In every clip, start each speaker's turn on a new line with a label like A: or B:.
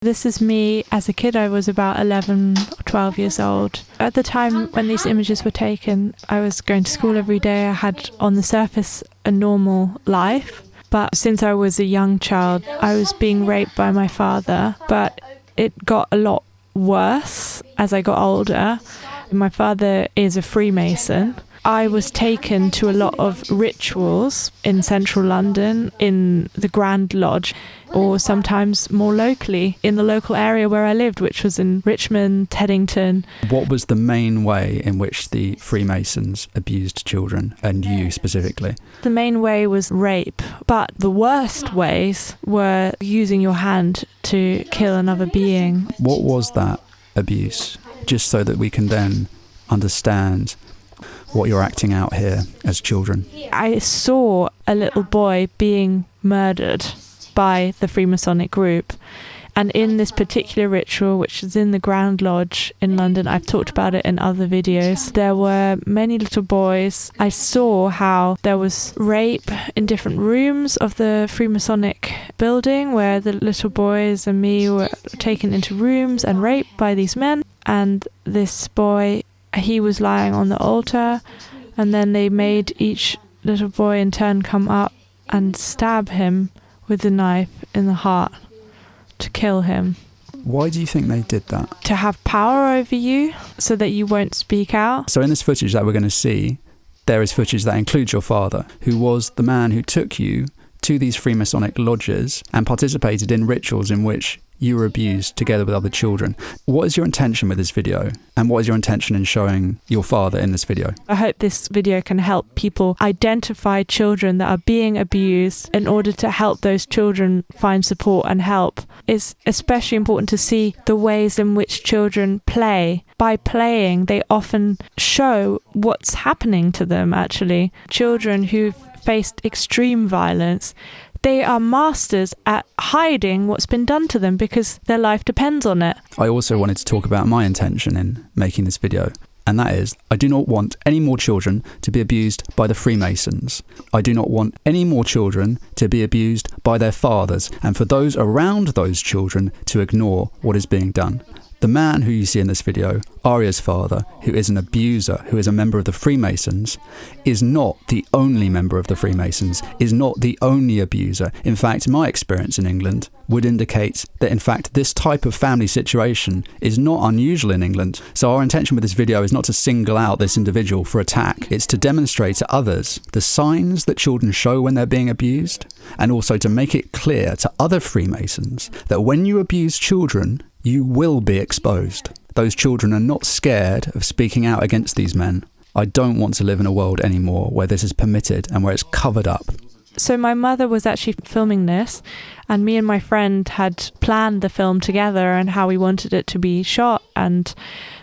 A: This is me as a kid. I was about 11 or 12 years old. At the time when these images were taken, I was going to school every day. I had, on the surface, a normal life. But since I was a young child, I was being raped by my father. But it got a lot worse as I got older. My father is a Freemason. I was taken to a lot of rituals in central London, in the Grand Lodge, or sometimes more locally in the local area where I lived, which was in Richmond, Teddington.
B: What was the main way in which the Freemasons abused children, and you specifically?
A: The main way was rape, but the worst ways were using your hand to kill another being.
B: What was that abuse? Just so that we can then understand what you're acting out here as children.
A: I saw a little boy being murdered by the Freemasonic group. And in this particular ritual, which is in the Grand Lodge in London, I've talked about it in other videos, there were many little boys. I saw how there was rape in different rooms of the Freemasonic building, where the little boys and me were taken into rooms and raped by these men. And this boy, he was lying on the altar, and then they made each little boy in turn come up and stab him with a knife in the heart to kill him.
B: Why do you think they did that?
A: To have power over you so that you won't speak out.
B: So in this footage that we're going to see, there is footage that includes your father, who was the man who took you to these Freemasonic lodges and participated in rituals in which you were abused together with other children. What is your intention with this video? And what is your intention in showing your father in this video?
A: I hope this video can help people identify children that are being abused in order to help those children find support and help. It's especially important to see the ways in which children play. By playing, they often show what's happening to them, actually. Children who've faced extreme violence, they are masters at hiding what's been done to them because their life depends on it.
B: I also wanted to talk about my intention in making this video, and that is, I do not want any more children to be abused by the Freemasons. I do not want any more children to be abused by their fathers, and for those around those children to ignore what is being done. The man who you see in this video, Arya's father, who is an abuser, who is a member of the Freemasons, is not the only member of the Freemasons, is not the only abuser. In fact, my experience in England would indicate that, in fact, this type of family situation is not unusual in England. So our intention with this video is not to single out this individual for attack. It's to demonstrate to others the signs that children show when they're being abused, and also to make it clear to other Freemasons that when you abuse children, you will be exposed. Those children are not scared of speaking out against these men. I don't want to live in a world anymore where this is permitted and where it's covered up.
A: So my mother was actually filming this, and me and my friend had planned the film together and how we wanted it to be shot and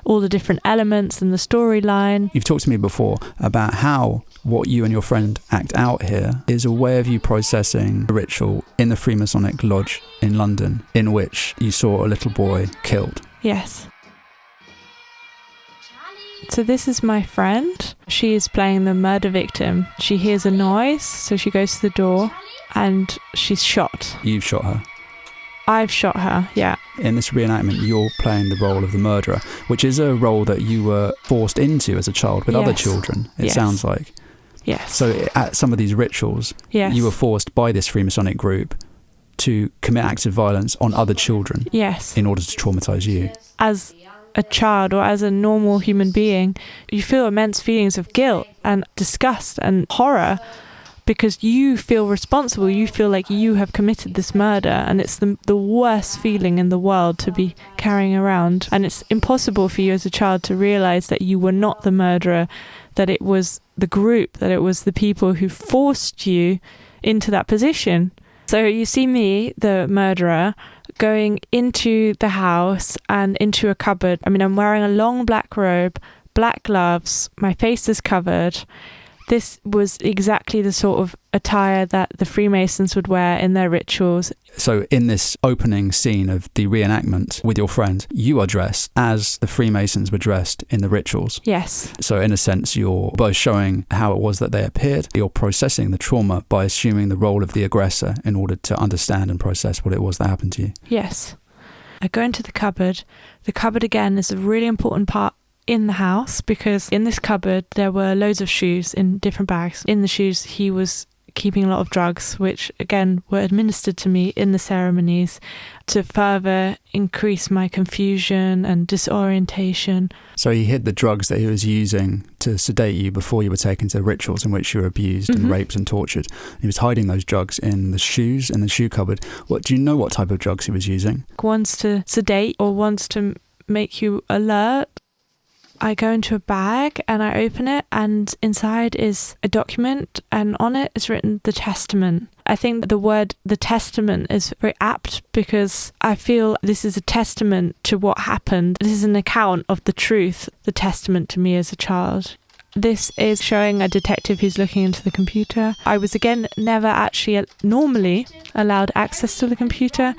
A: all the different elements and the storyline.
B: You've talked to me before about how what you and your friend act out here is a way of you processing a ritual in the Freemasonic Lodge in London in which you saw a little boy killed.
A: Yes. So this is my friend. She is playing the murder victim. She hears a noise, so she goes to the door and she's shot.
B: You've shot her?
A: I've shot her, yeah.
B: In this reenactment, you're playing the role of the murderer, which is a role that you were forced into as a child with other children, it sounds like.
A: Yes.
B: So at some of these rituals, you were forced by this Freemasonic group to commit acts of violence on other children.
A: Yes.
B: In order to traumatise you.
A: As a child or as a normal human being, you feel immense feelings of guilt and disgust and horror because you feel responsible. You feel like you have committed this murder, and it's the worst feeling in the world to be carrying around. And it's impossible for you as a child to realise that you were not the murderer, that it was the group, that it was the people who forced you into that position. So you see me, the murderer, going into the house and into a cupboard. I mean, I'm wearing a long black robe, black gloves, my face is covered. This was exactly the sort of attire that the Freemasons would wear in their rituals.
B: So in this opening scene of the reenactment with your friend, you are dressed as the Freemasons were dressed in the rituals.
A: Yes.
B: So in a sense, you're both showing how it was that they appeared. You're processing the trauma by assuming the role of the aggressor in order to understand and process what it was that happened to you.
A: Yes. I go into the cupboard. The cupboard, again, is a really important part in the house, because in this cupboard there were loads of shoes in different bags. In the shoes he was keeping a lot of drugs, which again were administered to me in the ceremonies to further increase my confusion and disorientation.
B: So he hid the drugs that he was using to sedate you before you were taken to rituals in which you were abused and raped and tortured. He was hiding those drugs in the shoes, in the shoe cupboard. Do you know what type of drugs he was using?
A: One's to sedate or one's to make you alert. I go into a bag and I open it, and inside is a document, and on it is written the testament. I think the word the testament is very apt, because I feel this is a testament to what happened. This is an account of the truth, the testament to me as a child. This is showing a detective who's looking into the computer. I was, again, never actually normally allowed access to the computer.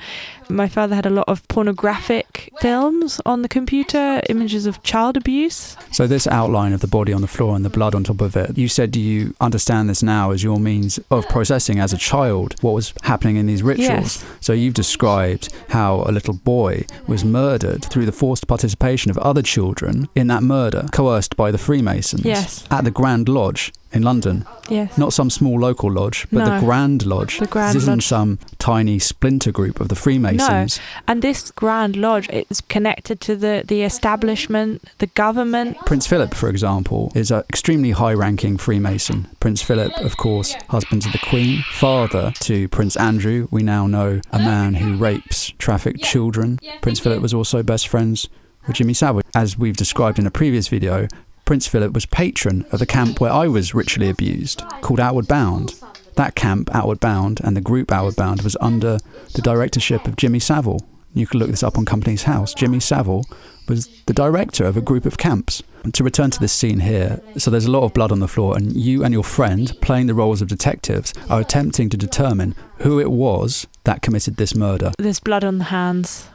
A: My father had a lot of pornographic films on the computer, images of child abuse.
B: So this outline of the body on the floor and the blood on top of it, you said you understand this now as your means of processing as a child what was happening in these rituals.
A: Yes.
B: So you've described how a little boy was murdered through the forced participation of other children in that murder, coerced by the Freemasons.
A: Yes.
B: At the Grand Lodge in London.
A: Yes.
B: Not some small local lodge, but the Grand Lodge.
A: The Grand
B: This isn't
A: Lodge.
B: some tiny splinter group of the Freemasons.
A: No, and this Grand Lodge is connected to the establishment, the government.
B: Prince Philip, for example, is an extremely high-ranking Freemason. Prince Philip, of course, husband to the Queen, father to Prince Andrew. We now know a man who rapes trafficked children. Prince Philip was also best friends with Jimmy Savile. As we've described in a previous video, Prince Philip was patron of the camp where I was ritually abused, called Outward Bound. That camp, Outward Bound, and the group Outward Bound was under the directorship of Jimmy Savile. You can look this up on Company's House. Jimmy Savile was the director of a group of camps. And to return to this scene here, so there's a lot of blood on the floor, and you and your friend, playing the roles of detectives, are attempting to determine who it was that committed this murder.
A: There's blood on the hands,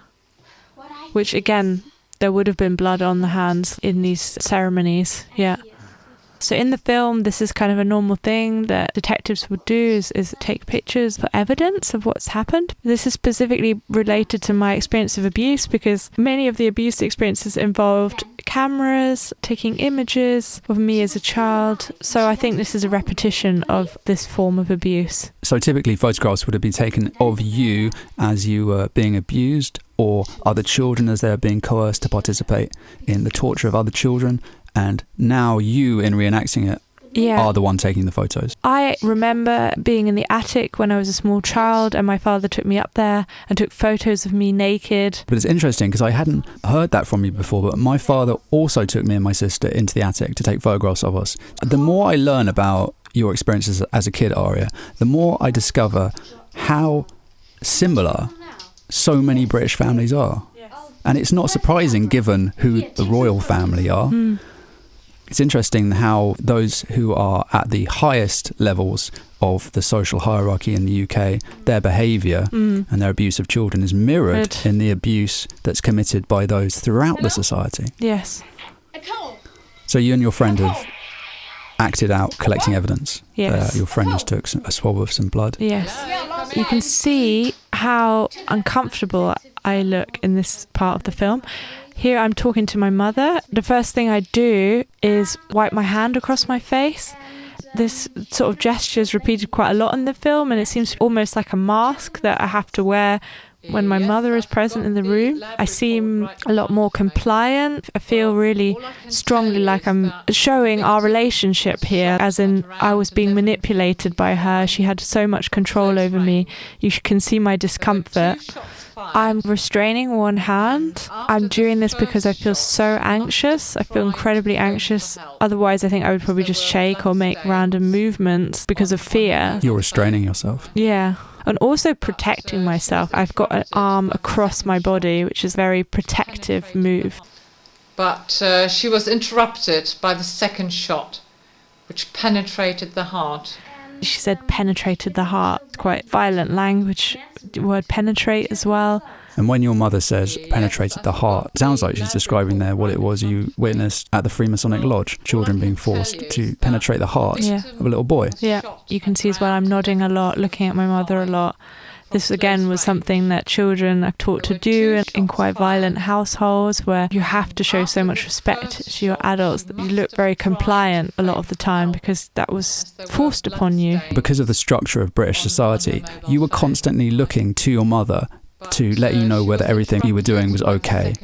A: which, again, there would have been blood on the hands in these ceremonies. Yeah. So in the film, this is kind of a normal thing that detectives would do is take pictures for evidence of what's happened. This is specifically related to my experience of abuse, because many of the abuse experiences involved cameras, taking images of me as a child. So I think this is a repetition of this form of abuse.
B: So typically photographs would have been taken of you as you were being abused, or other children as they are being coerced to participate in the torture of other children, and now you, in reenacting it, are the one taking the photos.
A: I remember being in the attic when I was a small child, and my father took me up there and took photos of me naked.
B: But it's interesting because I hadn't heard that from you before, but my father also took me and my sister into the attic to take photographs of us. The more I learn about your experiences as a kid, Aria, the more I discover how similar so many British families are. And it's not surprising given who the royal family are. It's interesting how those who are at the highest levels of the social hierarchy in the UK, their behaviour and their abuse of children is mirrored in the abuse that's committed by those throughout the society.
A: Yes.
B: So you and your friend have acted out collecting evidence.
A: Yes.
B: Your friend just took a swab of some blood.
A: Yes. You can see how uncomfortable I look in this part of the film. Here I'm talking to my mother. The first thing I do is wipe my hand across my face. This sort of gesture is repeated quite a lot in the film, and it seems almost like a mask that I have to wear when my mother is present in the room. I seem a lot more compliant. I feel really strongly like I'm showing our relationship here, as in I was being manipulated by her. She had so much control over me. You can see my discomfort. I'm restraining one hand. I'm doing this because I feel so anxious. I feel incredibly anxious. Otherwise, I think I would probably just shake or make random movements because of fear.
B: You're restraining yourself.
A: Yeah. And also protecting myself. I've got an arm across my body, which is a very protective move.
C: But she was interrupted by the second shot, which penetrated the heart.
A: She said penetrated the heart. Quite violent language, the word penetrate as well.
B: And when your mother says penetrated the heart, it sounds like she's describing there what it was you witnessed at the Freemasonic Lodge, children being forced to penetrate the heart of a little boy.
A: Yeah, you can see as well I'm nodding a lot, looking at my mother a lot. This again was something that children are taught to do in quite violent households where you have to show so much respect to your adults that you look very compliant a lot of the time because that was forced upon you.
B: Because of the structure of British society, you were constantly looking to your mother to let you know whether everything you were doing was okay.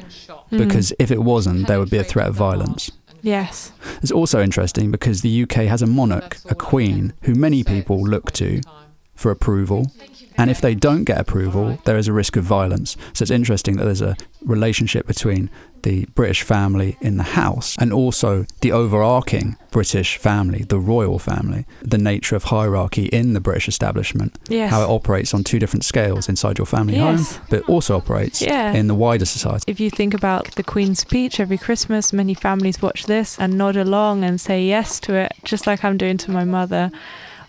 B: Because if it wasn't, there would be a threat of violence.
A: Yes.
B: It's also interesting because the UK has a monarch, a queen, who many people look to for approval. And if they don't get approval, there is a risk of violence. So it's interesting that there's a relationship between the British family in the house and also the overarching British family, the royal family, the nature of hierarchy in the British establishment,
A: Yes.
B: how it operates on two different scales inside your family home, but also operates in the wider society.
A: If you think about the Queen's speech every Christmas, many families watch this and nod along and say yes to it, just like I'm doing to my mother.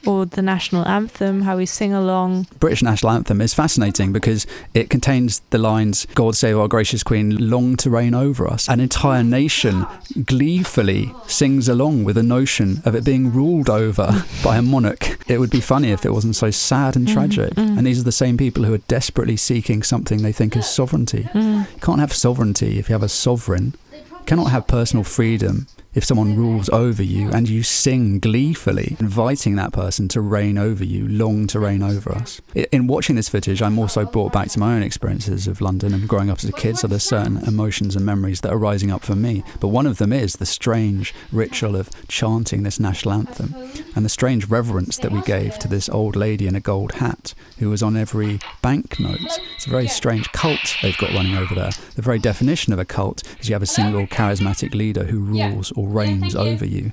A: Or the national anthem, how we sing along.
B: British national anthem is fascinating because it contains the lines, God save our gracious Queen, long to reign over us. An entire nation gleefully sings along with the notion of it being ruled over by a monarch. It would be funny if it wasn't so sad and tragic. And these are the same people who are desperately seeking something they think is sovereignty. You can't have sovereignty if you have a sovereign. You cannot have personal freedom if someone rules over you and you sing gleefully, inviting that person to reign over you, long to reign over us. In watching this footage, I'm also brought back to my own experiences of London and growing up as a kid, so there's certain emotions and memories that are rising up for me. But one of them is the strange ritual of chanting this national anthem and the strange reverence that we gave to this old lady in a gold hat who was on every banknote. It's a very strange cult they've got running over there. The very definition of a cult is you have a single charismatic leader who rules or reigns over you.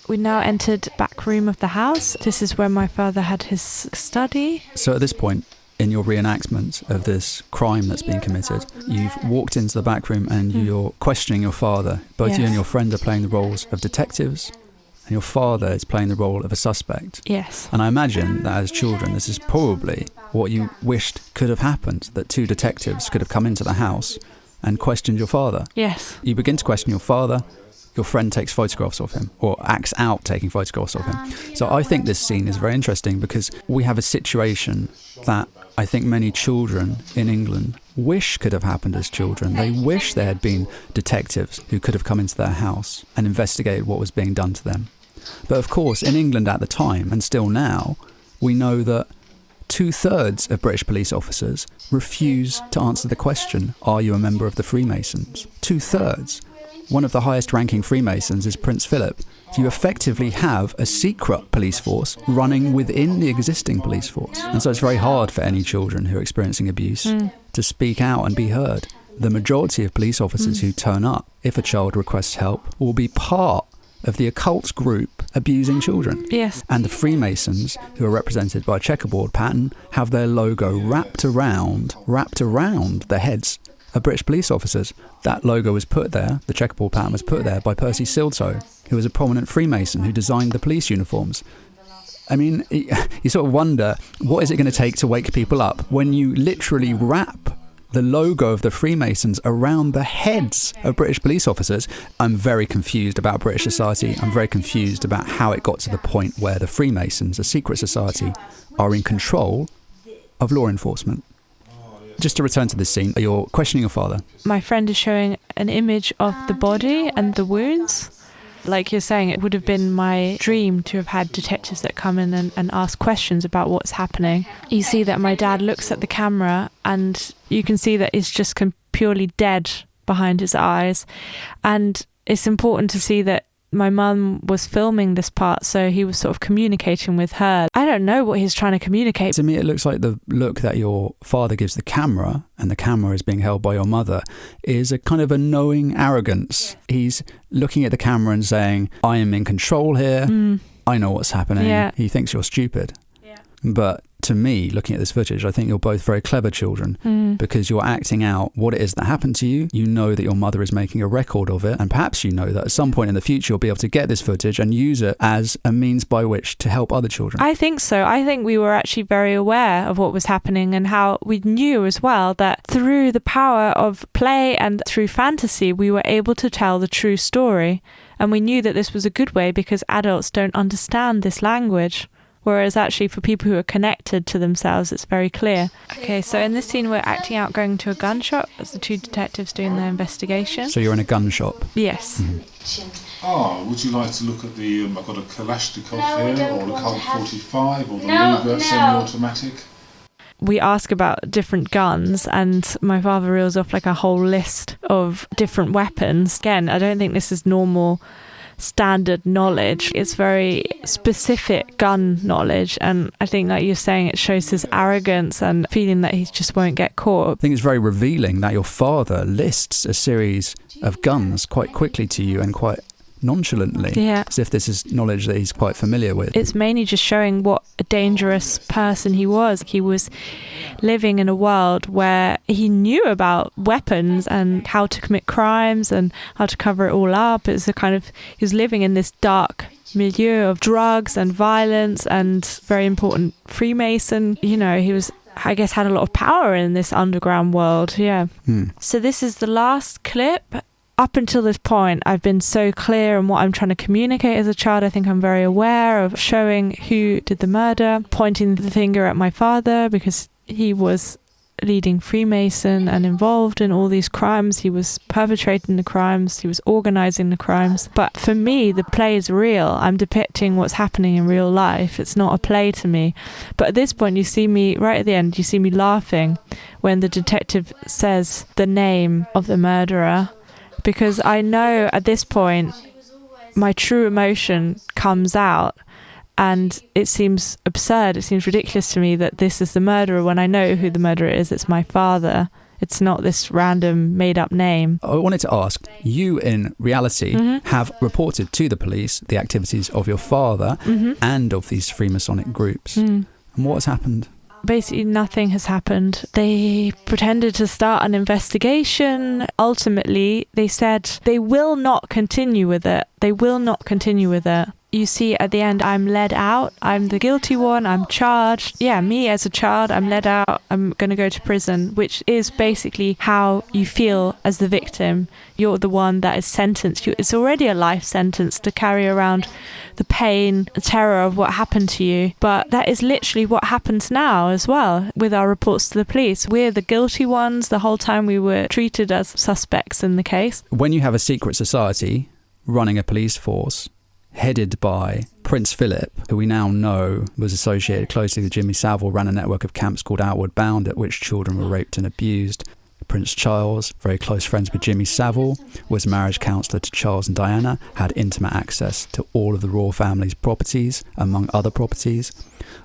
A: We now entered back room of the house. This is where my father had his study.
B: So at this point, in your reenactment of this crime that's been committed, you've walked into the back room and you're questioning your father. Both you and your friend are playing the roles of detectives, and your father is playing the role of a suspect.
A: Yes.
B: And I imagine that as children, this is probably what you wished could have happened, that two detectives could have come into the house and questioned your father.
A: Yes.
B: You begin to question your father, your friend takes photographs of him, or acts out taking photographs of him. So I think this scene is very interesting because we have a situation that I think many children in England wish could have happened as children. They wish there had been detectives who could have come into their house and investigated what was being done to them. But of course, in England at the time, and still now, we know that 2/3 of British police officers refuse to answer the question, are you a member of the Freemasons? 2/3. One of the highest ranking Freemasons is Prince Philip. So you effectively have a secret police force running within the existing police force. And so it's very hard for any children who are experiencing abuse to speak out and be heard. The majority of police officers who turn up, if a child requests help, will be part of the occult group abusing children.
A: Yes.
B: And the Freemasons, who are represented by a checkerboard pattern, have their logo wrapped around the heads of British police officers. That logo was put there, the checkerboard pattern was put there by Percy Silto, who was a prominent Freemason who designed the police uniforms. I mean, you sort of wonder, what is it going to take to wake people up when you literally wrap the logo of the Freemasons around the heads of British police officers? I'm very confused about British society. I'm very confused about how it got to the point where the Freemasons, a secret society, are in control of law enforcement. Just to return to this scene, you're questioning your father.
A: My friend is showing an image of the body and the wounds. Like you're saying, it would have been my dream to have had detectives that come in and ask questions about what's happening. You see that my dad looks at the camera and you can see that it's just purely dead behind his eyes. And it's important to see that my mum was filming this part, so he was sort of communicating with her. I don't know what he's trying to communicate.
B: To me, it looks like the look that your father gives the camera, and the camera is being held by your mother, is a kind of a knowing arrogance. He's looking at the camera and saying, I am in control here. I know what's happening.
A: Yeah.
B: He thinks you're stupid. Yeah. But to me, looking at this footage, I think you're both very clever children because you're acting out what it is that happened to you. You know that your mother is making a record of it, and perhaps you know that at some point in the future you'll be able to get this footage and use it as a means by which to help other children.
A: I think so. I think we were actually very aware of what was happening and how we knew as well that through the power of play and through fantasy, we were able to tell the true story. And we knew that this was a good way because adults don't understand this language. Whereas actually for people who are connected to themselves, it's very clear. Okay, so in this scene, we're acting out going to a gun shop as the two detectives doing their investigation.
B: So you're in a gun shop?
A: Yes.
D: Would you like to look at the, I've got a Kalashnikov here, or the Colt 45, or the Luger semi-automatic?
A: We ask about different guns, and my father reels off like a whole list of different weapons. Again, I don't think this is normal standard knowledge. It's very specific gun knowledge, and I think, like you're saying, it shows his arrogance and feeling that he just won't get caught.
B: I think it's very revealing that your father lists a series of guns quite quickly to you and quite nonchalantly, as if this is knowledge that he's quite familiar with.
A: It's mainly just showing what a dangerous person he was. He was living in a world where he knew about weapons and how to commit crimes and how to cover it all up. It's a kind of, he was living in this dark milieu of drugs and violence and very important Freemason. You know, he was, I guess, had a lot of power in this underground world. So this is the last clip. Up until this point, I've been so clear in what I'm trying to communicate as a child. I think I'm very aware of showing who did the murder, pointing the finger at my father because he was leading Freemason and involved in all these crimes. He was perpetrating the crimes. He was organizing the crimes. But for me, the play is real. I'm depicting what's happening in real life. It's not a play to me. But at this point, you see me, right at the end, you see me laughing when the detective says the name of the murderer. Because I know at this point, my true emotion comes out, and it seems absurd, it seems ridiculous to me that this is the murderer when I know who the murderer is. It's my father. It's not this random made-up name.
B: I wanted to ask, you in reality have reported to the police the activities of your father and of these Freemasonic groups. And what has happened?
A: Basically, nothing has happened. They pretended to start an investigation. Ultimately, they said they will not continue with it. They will not continue with it. You see, at the end, I'm led out. I'm the guilty one. I'm charged. Yeah, me as a child, I'm led out. I'm going to go to prison, which is basically how you feel as the victim. You're the one that is sentenced. It's already a life sentence to carry around the pain, the terror of what happened to you. But that is literally what happens now as well with our reports to the police. We're the guilty ones. The whole time we were treated as suspects in the case.
B: When you have a secret society running a police force headed by Prince Philip, who we now know was associated closely with Jimmy Savile, ran a network of camps called Outward Bound at which children were raped and abused. Prince Charles, very close friends with Jimmy Savile, was marriage counsellor to Charles and Diana, had intimate access to all of the royal family's properties, among other properties.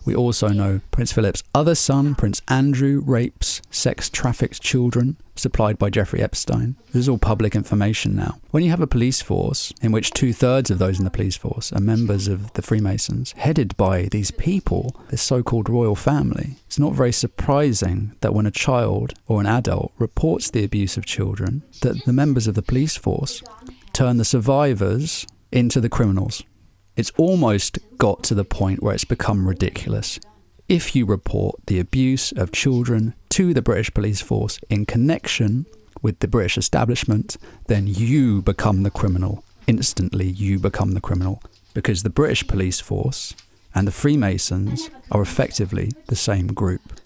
B: We also know Prince Philip's other son, Prince Andrew, rapes, sex-trafficked children, supplied by Jeffrey Epstein. This is all public information now. When you have a police force in which 2/3 of those in the police force are members of the Freemasons, headed by these people, this so-called royal family, it's not very surprising that when a child or an adult reports the abuse of children, that the members of the police force turn the survivors into the criminals. It's almost got to the point where it's become ridiculous. If you report the abuse of children to the British police force in connection with the British establishment, then you become the criminal. Instantly, you become the criminal. Because the British police force and the Freemasons are effectively the same group.